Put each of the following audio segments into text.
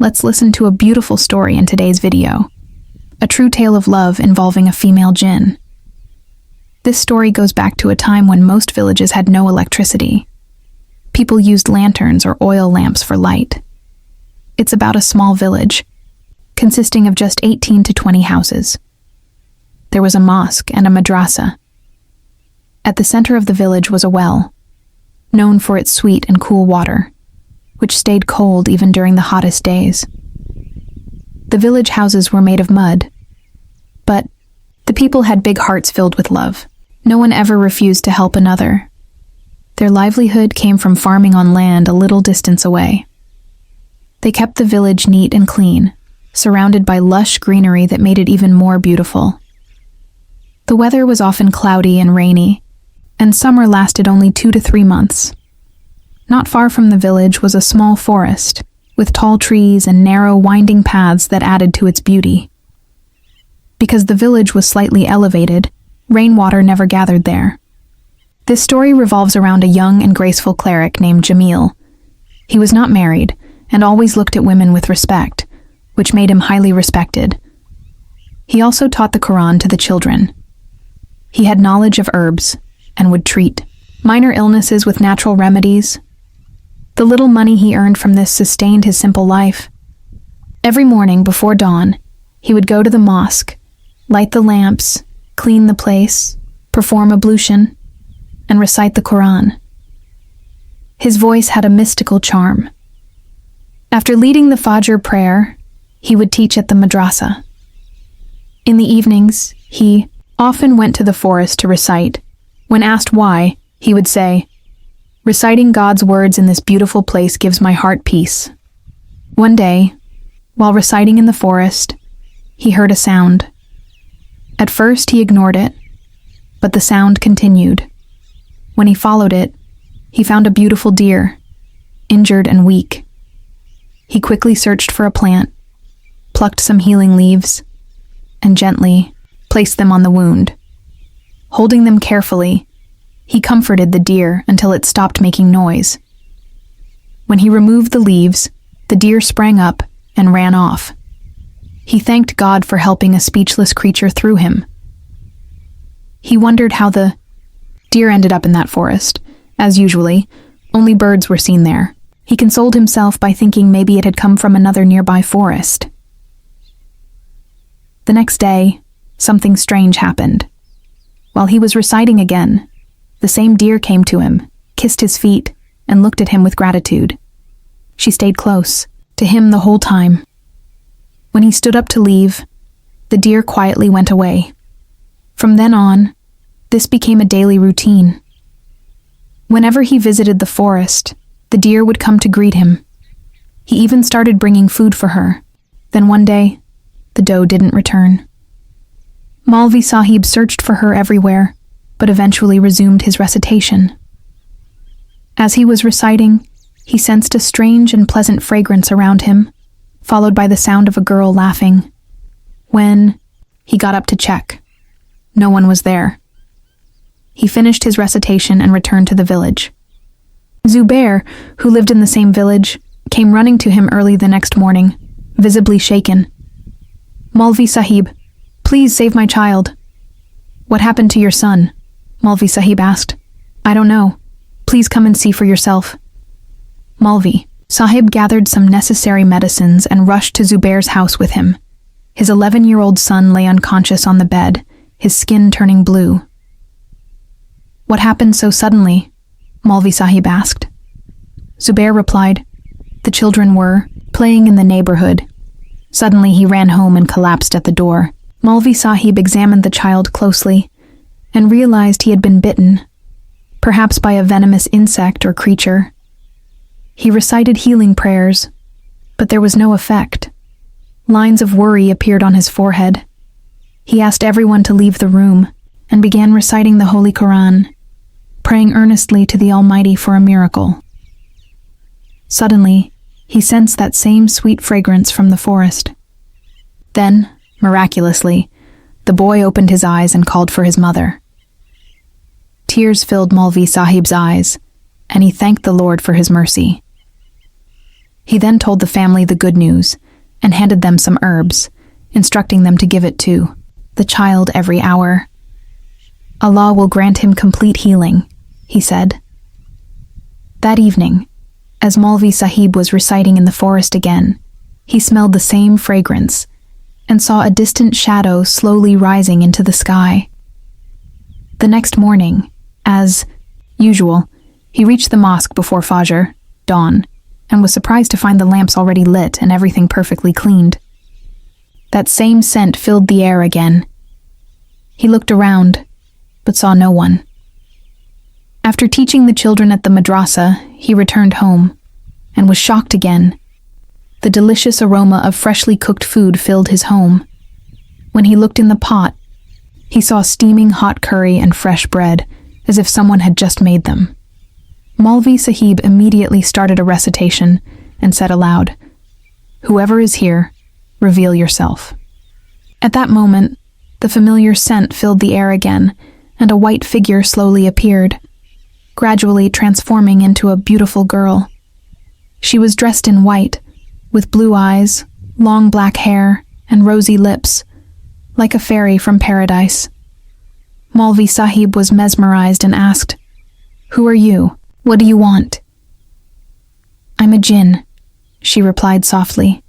Let's listen to a beautiful story in today's video. A true tale of love involving a female Jinn. This story goes back to a time when most villages had no electricity. People used lanterns or oil lamps for light. It's about a small village, consisting of just 18 to 20 houses. There was a mosque and a madrasa. At the center of the village was a well, known for its sweet and cool water, which stayed cold even during the hottest days. The village houses were made of mud, but the people had big hearts filled with love. No one ever refused to help another. Their livelihood came from farming on land a little distance away. They kept the village neat and clean, surrounded by lush greenery that made it even more beautiful. The weather was often cloudy and rainy, and summer lasted only 2 to 3 months. Not far from the village was a small forest, with tall trees and narrow, winding paths that added to its beauty. Because the village was slightly elevated, rainwater never gathered there. This story revolves around a young and graceful cleric named Jamil. He was not married, and always looked at women with respect, which made him highly respected. He also taught the Quran to the children. He had knowledge of herbs, and would treat minor illnesses with natural remedies. The little money he earned from this sustained his simple life. Every morning before dawn, he would go to the mosque, light the lamps, clean the place, perform ablution, and recite the Quran. His voice had a mystical charm. After leading the Fajr prayer, he would teach at the madrasa. In the evenings, he often went to the forest to recite. When asked why, he would say, "Reciting God's words in this beautiful place gives my heart peace." One day, while reciting in the forest, he heard a sound. At first he ignored it, but the sound continued. When he followed it, he found a beautiful deer, injured and weak. He quickly searched for a plant, plucked some healing leaves, and gently placed them on the wound. Holding them carefully, he comforted the deer until it stopped making noise. When he removed the leaves, the deer sprang up and ran off. He thanked God for helping a speechless creature through him. He wondered how the deer ended up in that forest. As usually, only birds were seen there. He consoled himself by thinking maybe it had come from another nearby forest. The next day, something strange happened. While he was reciting again, the same deer came to him, kissed his feet, and looked at him with gratitude. She stayed close to him the whole time. When he stood up to leave, the deer quietly went away. From then on, this became a daily routine. Whenever he visited the forest, the deer would come to greet him. He even started bringing food for her. Then one day, the doe didn't return. Maulvi Sahib searched for her everywhere, but eventually resumed his recitation. As he was reciting, he sensed a strange and pleasant fragrance around him, followed by the sound of a girl laughing. When he got up to check, no one was there. He finished his recitation and returned to the village. Zubair, who lived in the same village, came running to him early the next morning, visibly shaken. "Maulvi Sahib, please save my child." "What happened to your son?" Maulvi Sahib asked. "I don't know. Please come and see for yourself." Maulvi Sahib gathered some necessary medicines and rushed to Zubair's house with him. His 11-year-old son lay unconscious on the bed, his skin turning blue. "What happened so suddenly?" Maulvi Sahib asked. Zubair replied, "The children were playing in the neighborhood. Suddenly he ran home and collapsed at the door." Maulvi Sahib examined the child closely and realized he had been bitten, perhaps by a venomous insect or creature. He recited healing prayers, but there was no effect. Lines of worry appeared on his forehead. He asked everyone to leave the room and began reciting the Holy Quran, praying earnestly to the Almighty for a miracle. Suddenly, he sensed that same sweet fragrance from the forest. Then, miraculously, the boy opened his eyes and called for his mother. Tears filled Maulvi Sahib's eyes, and he thanked the Lord for his mercy. He then told the family the good news and handed them some herbs, instructing them to give it to the child every hour. Allah will grant him complete healing, he said. That evening, as Maulvi Sahib was reciting in the forest again, he smelled the same fragrance and saw a distant shadow slowly rising into the sky. The next morning, as usual, he reached the mosque before Fajr, dawn, and was surprised to find the lamps already lit and everything perfectly cleaned. That same scent filled the air again. He looked around, but saw no one. After teaching the children at the madrasa, he returned home, and was shocked again. The delicious aroma of freshly cooked food filled his home. When he looked in the pot, he saw steaming hot curry and fresh bread, as if someone had just made them. Maulvi Sahib immediately started a recitation and said aloud, "Whoever is here, reveal yourself." At that moment, the familiar scent filled the air again, and a white figure slowly appeared, gradually transforming into a beautiful girl. She was dressed in white, with blue eyes, long black hair, and rosy lips, like a fairy from paradise. Maulvi Sahib was mesmerized and asked, "Who are you? What do you want?" "I'm a Jinn," she replied softly.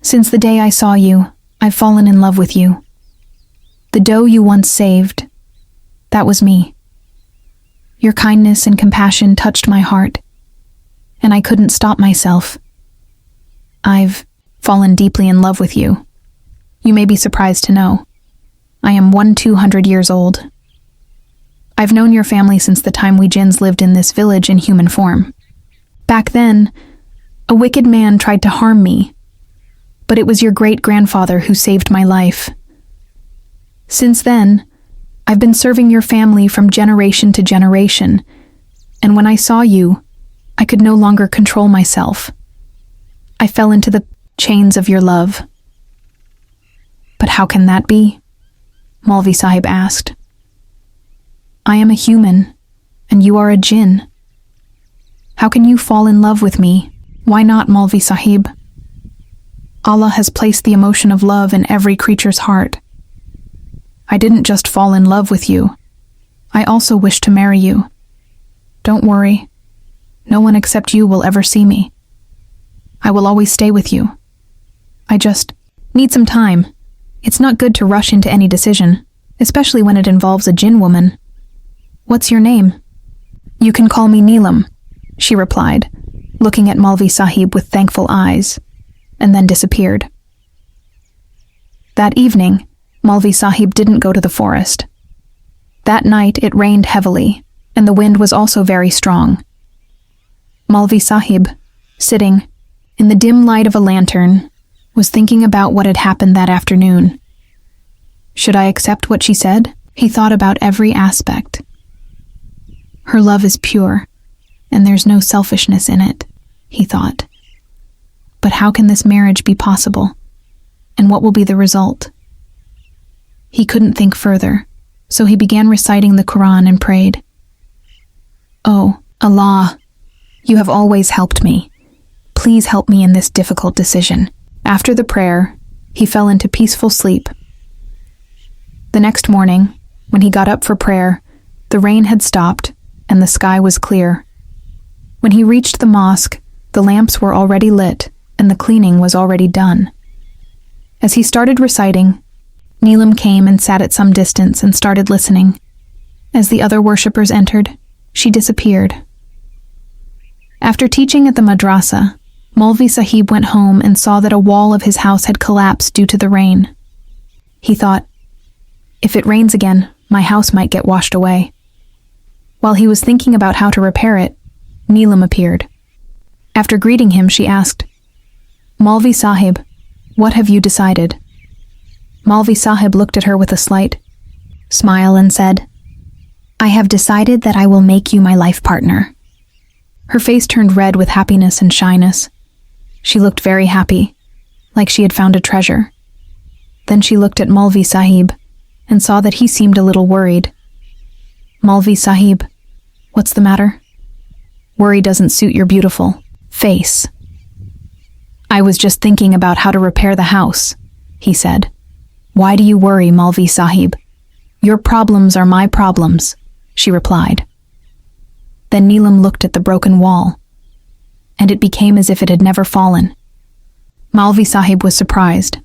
"Since the day I saw you, I've fallen in love with you. The doe you once saved, that was me. Your kindness and compassion touched my heart, and I couldn't stop myself. I've fallen deeply in love with you. You may be surprised to know, I am 200 years old. I've known your family since the time we Jinns lived in this village in human form. Back then, a wicked man tried to harm me, but it was your great-grandfather who saved my life. Since then, I've been serving your family from generation to generation, and when I saw you, I could no longer control myself. I fell into the chains of your love." "But how can that be?" Maulvi Sahib asked. "I am a human, and you are a Jinn. How can you fall in love with me? Why not, Maulvi Sahib? Allah has placed the emotion of love in every creature's heart. I didn't just fall in love with you. I also wish to marry you. Don't worry. No one except you will ever see me. I will always stay with you. I just need some time. It's not good to rush into any decision, especially when it involves a Jinn woman. What's your name?" "You can call me Neelam," she replied, looking at Maulvi Sahib with thankful eyes, and then disappeared. That evening, Maulvi Sahib didn't go to the forest. That night it rained heavily, and the wind was also very strong. Maulvi Sahib, sitting in the dim light of a lantern, was thinking about what had happened that afternoon. Should I accept what she said? He thought about every aspect. Her love is pure, and there's no selfishness in it, he thought. But how can this marriage be possible? And what will be the result? He couldn't think further, so he began reciting the Quran and prayed. "Oh, Allah, you have always helped me. Please help me in this difficult decision." After the prayer, he fell into peaceful sleep. The next morning, when he got up for prayer, the rain had stopped and the sky was clear. When he reached the mosque, the lamps were already lit and the cleaning was already done. As he started reciting, Neelam came and sat at some distance and started listening. As the other worshippers entered, she disappeared. After teaching at the madrasa, Maulvi Sahib went home and saw that a wall of his house had collapsed due to the rain. He thought, if it rains again, my house might get washed away. While he was thinking about how to repair it, Neelam appeared. After greeting him, she asked, "Maulvi Sahib, what have you decided?" Maulvi Sahib looked at her with a slight smile and said, "I have decided that I will make you my life partner." Her face turned red with happiness and shyness. She looked very happy, like she had found a treasure. Then she looked at Maulvi Sahib and saw that he seemed a little worried. "Maulvi Sahib, what's the matter?" "Worry doesn't suit your beautiful face," I was just thinking about how to repair the house, he said. Why do you worry, Malvi Sahib? Your problems are my problems, she replied. Then Neelam looked at the broken wall, and it became as if it had never fallen. Malvi Sahib was surprised.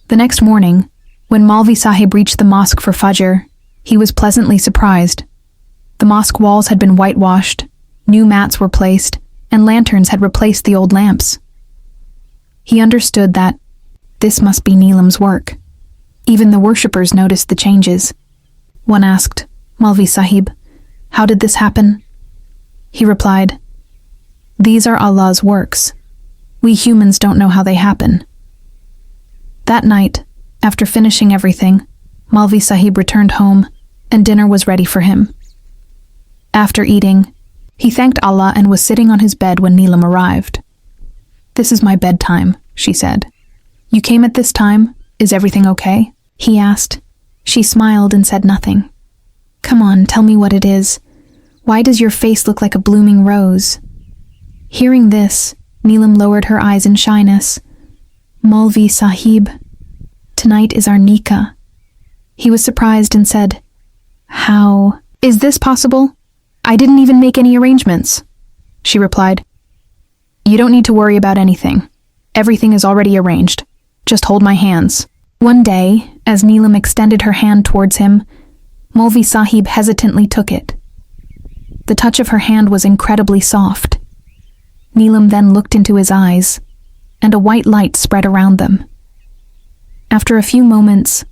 The next morning, when Malvi Sahib reached the mosque for Fajr, he was pleasantly surprised. The mosque walls had been whitewashed, new mats were placed, and lanterns had replaced the old lamps. He understood that this must be Neelam's work. Even the worshippers noticed the changes. One asked, Malvi Sahib, how did this happen? He replied, These are Allah's works. We humans don't know how they happen. That night, after finishing everything, Malvi Sahib returned home, and dinner was ready for him. After eating, he thanked Allah and was sitting on his bed when Neelam arrived. This is my bedtime, she said. You came at this time? Is everything okay? He asked. She smiled and said nothing. Come on, tell me what it is. Why does your face look like a blooming rose? Hearing this, Neelam lowered her eyes in shyness. Malvi Sahib, tonight is our nikah. He was surprised and said, How? Is this possible? I didn't even make any arrangements. She replied, You don't need to worry about anything. Everything is already arranged. Just hold my hands. One day, as Neelam extended her hand towards him, Malvi Sahib hesitantly took it. The touch of her hand was incredibly soft. Neelam then looked into his eyes, and a white light spread around them. After a few moments,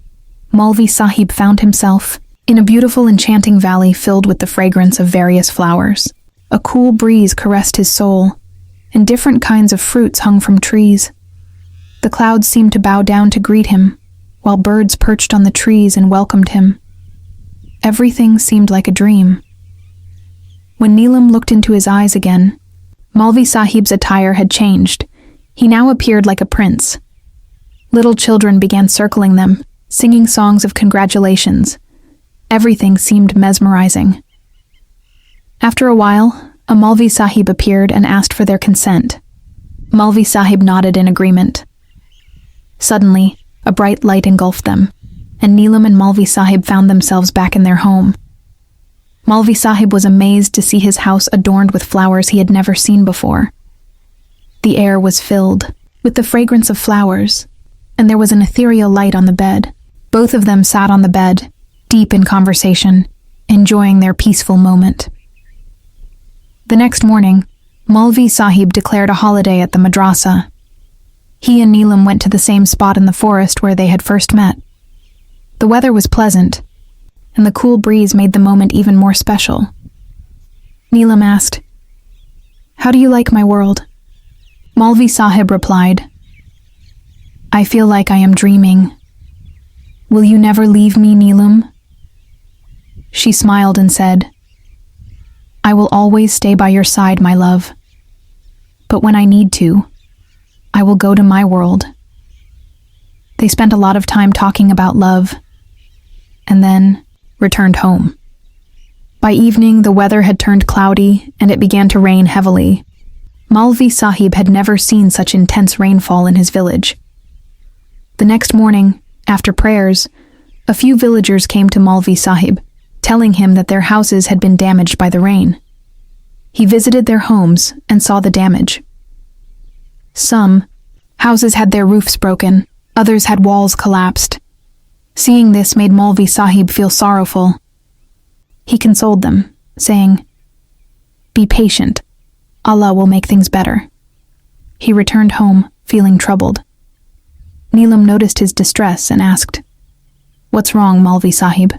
Malvi Sahib found himself in a beautiful, enchanting valley filled with the fragrance of various flowers. A cool breeze caressed his soul, and different kinds of fruits hung from trees. The clouds seemed to bow down to greet him, while birds perched on the trees and welcomed him. Everything seemed like a dream. When Neelam looked into his eyes again, Malvi Sahib's attire had changed. He now appeared like a prince. Little children began circling them, singing songs of congratulations. Everything seemed mesmerizing. After a while, a Malvi Sahib appeared and asked for their consent. Malvi Sahib nodded in agreement. Suddenly, a bright light engulfed them, and Neelam and Malvi Sahib found themselves back in their home. Malvi Sahib was amazed to see his house adorned with flowers he had never seen before. The air was filled with the fragrance of flowers, and there was an ethereal light on the bed. Both of them sat on the bed, deep in conversation, enjoying their peaceful moment. The next morning, Malvi Sahib declared a holiday at the madrasa. He and Neelam went to the same spot in the forest where they had first met. The weather was pleasant, and the cool breeze made the moment even more special. Neelam asked, How do you like my world? Malvi Sahib replied, I feel like I am dreaming. Will you never leave me, Neelam? She smiled and said, I will always stay by your side, my love. But when I need to, I will go to my world. They spent a lot of time talking about love, and then returned home. By evening, the weather had turned cloudy, and it began to rain heavily. Malvi Sahib had never seen such intense rainfall in his village. The next morning, after prayers, a few villagers came to Malvi Sahib, telling him that their houses had been damaged by the rain. He visited their homes and saw the damage. Some houses had their roofs broken, others had walls collapsed. Seeing this made Malvi Sahib feel sorrowful. He consoled them, saying, Be patient. Allah will make things better. He returned home, feeling troubled. Neelam noticed his distress and asked, What's wrong, Malvi Sahib?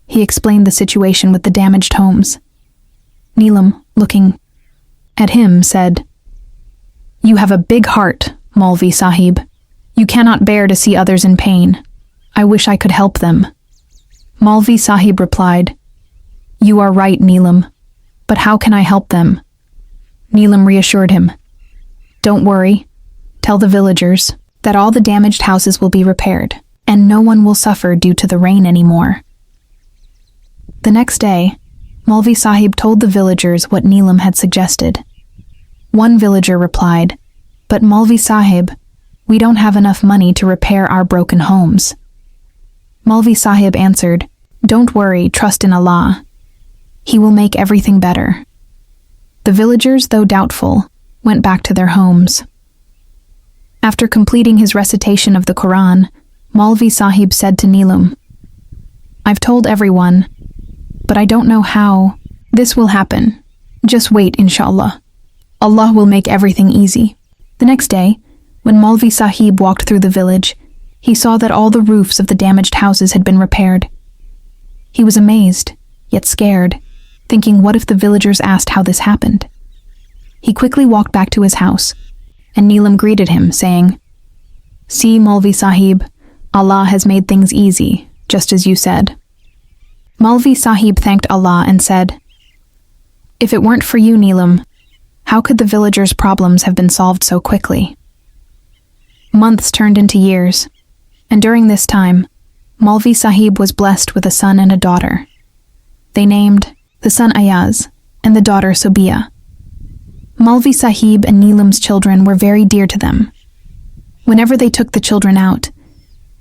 He explained the situation with the damaged homes. Neelam, looking at him, said, You have a big heart, Malvi Sahib. You cannot bear to see others in pain. I wish I could help them. Malvi Sahib replied, You are right, Neelam, but how can I help them? Neelam reassured him, Don't worry. Tell the villagers that all the damaged houses will be repaired, and no one will suffer due to the rain anymore. The next day, Malvi Sahib told the villagers what Neelam had suggested. One villager replied, "But Maulvi Sahib, we don't have enough money to repair our broken homes." Maulvi Sahib answered, "Don't worry, trust in Allah. He will make everything better." The villagers, though doubtful, went back to their homes. After completing his recitation of the Quran, Maulvi Sahib said to Neelam, "I've told everyone, but I don't know how this will happen. Just wait, inshallah. Allah will make everything easy." The next day, when Maulvi Sahib walked through the village, he saw that all the roofs of the damaged houses had been repaired. He was amazed, yet scared, thinking what if the villagers asked how this happened. He quickly walked back to his house, and Neelam greeted him, saying, "See, Maulvi Sahib, Allah has made things easy, just as you said." Maulvi Sahib thanked Allah and said, "If it weren't for you, Neelam, how could the villagers' problems have been solved so quickly?" Months turned into years, and during this time, Maulvi Sahib was blessed with a son and a daughter. They named the son Ayaz and the daughter Sobia. Maulvi Sahib and Neelam's children were very dear to them. Whenever they took the children out,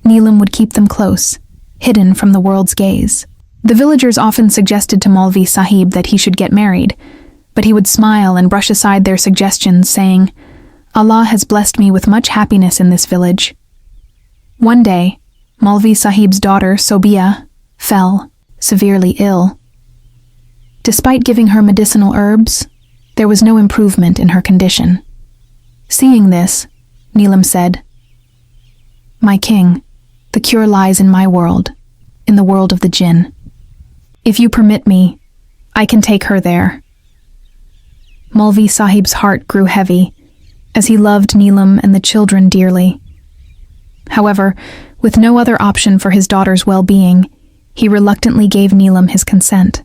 Neelam would keep them close, hidden from the world's gaze. The villagers often suggested to Maulvi Sahib that he should get married, but he would smile and brush aside their suggestions, saying, "Allah has blessed me with much happiness in this village." One day, Maulvi Sahib's daughter, Sobia, fell, severely ill. Despite giving her medicinal herbs, there was no improvement in her condition. Seeing this, Neelam said, "My king, the cure lies in my world, in the world of the Jinn. If you permit me, I can take her there." Maulvi Sahib's heart grew heavy, as he loved Neelam and the children dearly. However, with no other option for his daughter's well-being, he reluctantly gave Neelam his consent.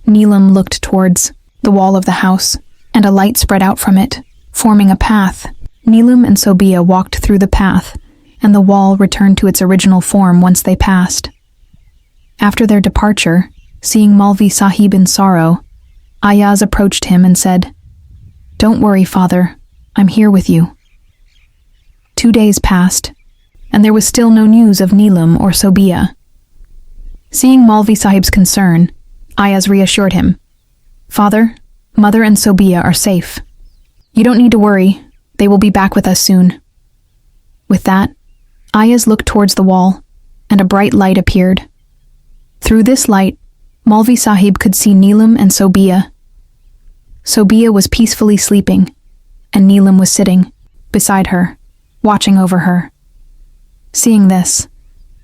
Neelam looked towards the wall of the house, and a light spread out from it, forming a path. Neelam and Sobia walked through the path, and the wall returned to its original form once they passed. After their departure, seeing Maulvi Sahib in sorrow, Ayaz approached him and said, "Don't worry, father, I'm here with you." 2 days passed, and there was still no news of Neelam or Sobia. Seeing Maulvi Sahib's concern, Ayaz reassured him, "Father, mother and Sobia are safe. You don't need to worry, they will be back with us soon." With that, Ayaz looked towards the wall, and a bright light appeared. Through this light, Maulvi Sahib could see Neelam and Sobia. Sobia was peacefully sleeping, and Neelam was sitting beside her, watching over her. Seeing this,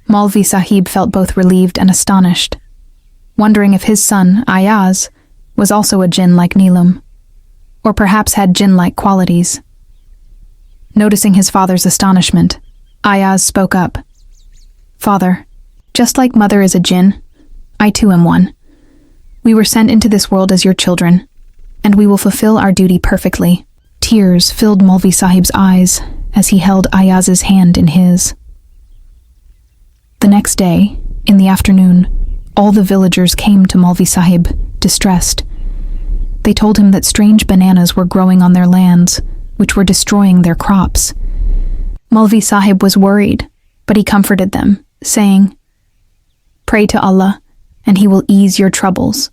Maulvi Sahib felt both relieved and astonished, wondering if his son, Ayaz, was also a Jinn like Neelam, or perhaps had Jinn-like qualities. Noticing his father's astonishment, Ayaz spoke up. "Father, just like mother is a Jinn, I too am one. We were sent into this world as your children, and we will fulfill our duty perfectly." Tears filled Maulvi Sahib's eyes as he held Ayaz's hand in his. The next day, in the afternoon, all the villagers came to Maulvi Sahib, distressed. They told him that strange bananas were growing on their lands, which were destroying their crops. Maulvi Sahib was worried, but he comforted them, saying, "Pray to Allah, and He will ease your troubles."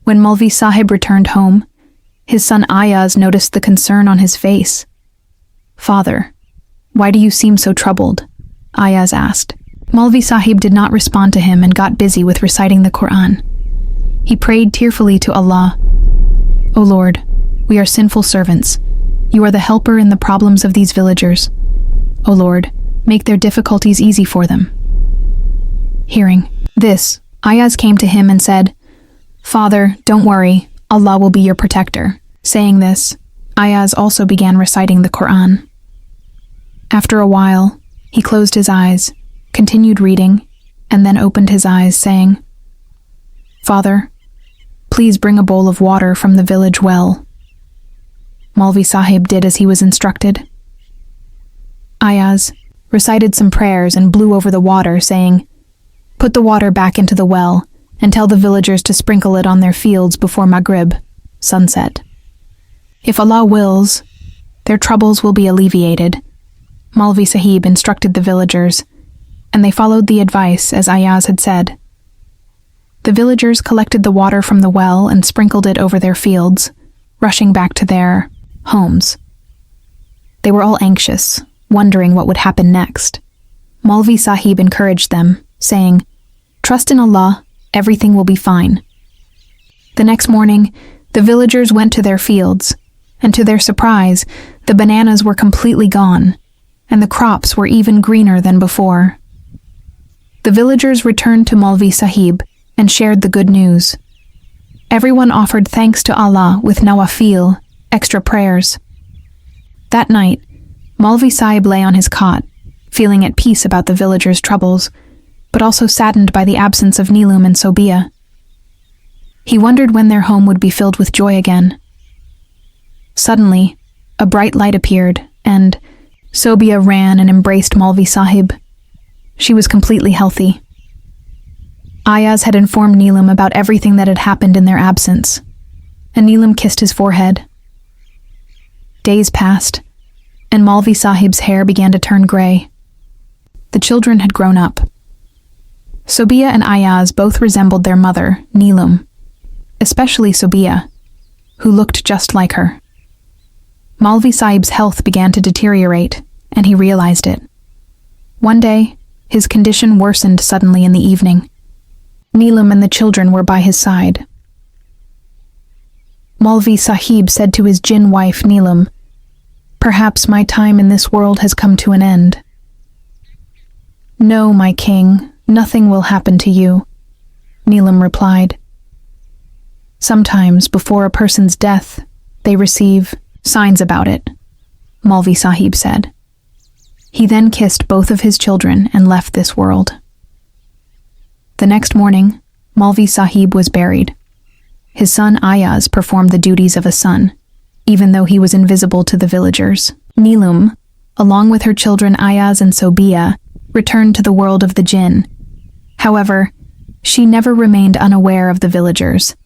When Maulvi Sahib returned home, his son Ayaz noticed the concern on his face. "Father, why do you seem so troubled?" Ayaz asked. Maulvi Sahib did not respond to him and got busy with reciting the Quran. He prayed tearfully to Allah, "O Lord, we are sinful servants. You are the helper in the problems of these villagers. O Lord, make their difficulties easy for them." Hearing this, Ayaz came to him and said, "Father, don't worry, Allah will be your protector." Saying this, Ayaz also began reciting the Quran. After a while, he closed his eyes, continued reading, and then opened his eyes, saying, "Father, please bring a bowl of water from the village well." Maulvi Sahib did as he was instructed. Ayaz recited some prayers and blew over the water, saying, "Put the water back into the well and tell the villagers to sprinkle it on their fields before Maghrib, sunset." If Allah wills, their troubles will be alleviated, Maulvi Sahib instructed the villagers, and they followed the advice as Ayaz had said. The villagers collected the water from the well and sprinkled it over their fields, rushing back to their homes. They were all anxious, wondering what would happen next. Maulvi Sahib encouraged them, saying, "Trust in Allah, everything will be fine." The next morning, the villagers went to their fields, and to their surprise, the bananas were completely gone, and the crops were even greener than before. The villagers returned to Maulvi Sahib and shared the good news. Everyone offered thanks to Allah with nawafil, extra prayers. That night, Maulvi Sahib lay on his cot, feeling at peace about the villagers' troubles, but also saddened by the absence of Neelum and Sobia. He wondered when their home would be filled with joy again. Suddenly, a bright light appeared, and Sobia ran and embraced Maulvi Sahib. She was completely healthy. Ayaz had informed Neelum about everything that had happened in their absence, and Neelum kissed his forehead. Days passed, and Maulvi Sahib's hair began to turn gray. The children had grown up. Sobia and Ayaz both resembled their mother, Neelum, especially Sobia, who looked just like her. Maulvi Sahib's health began to deteriorate, and he realized it. One day, his condition worsened suddenly in the evening. Neelum and the children were by his side. Maulvi Sahib said to his Jinn wife, Neelum, "Perhaps my time in this world has come to an end." "No, my king, nothing will happen to you," Neelum replied. "Sometimes, before a person's death, they receive signs about it," Maulvi Sahib said. He then kissed both of his children and left this world. The next morning, Maulvi Sahib was buried. His son Ayaz performed the duties of a son, even though he was invisible to the villagers. Neelum, along with her children Ayaz and Sobia, returned to the world of the Jinn. However, she never remained unaware of the villagers.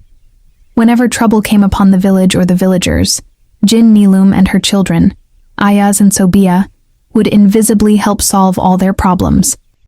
Whenever trouble came upon the village or the villagers, Jinn Neelum and her children, Ayaz and Sobia, would invisibly help solve all their problems,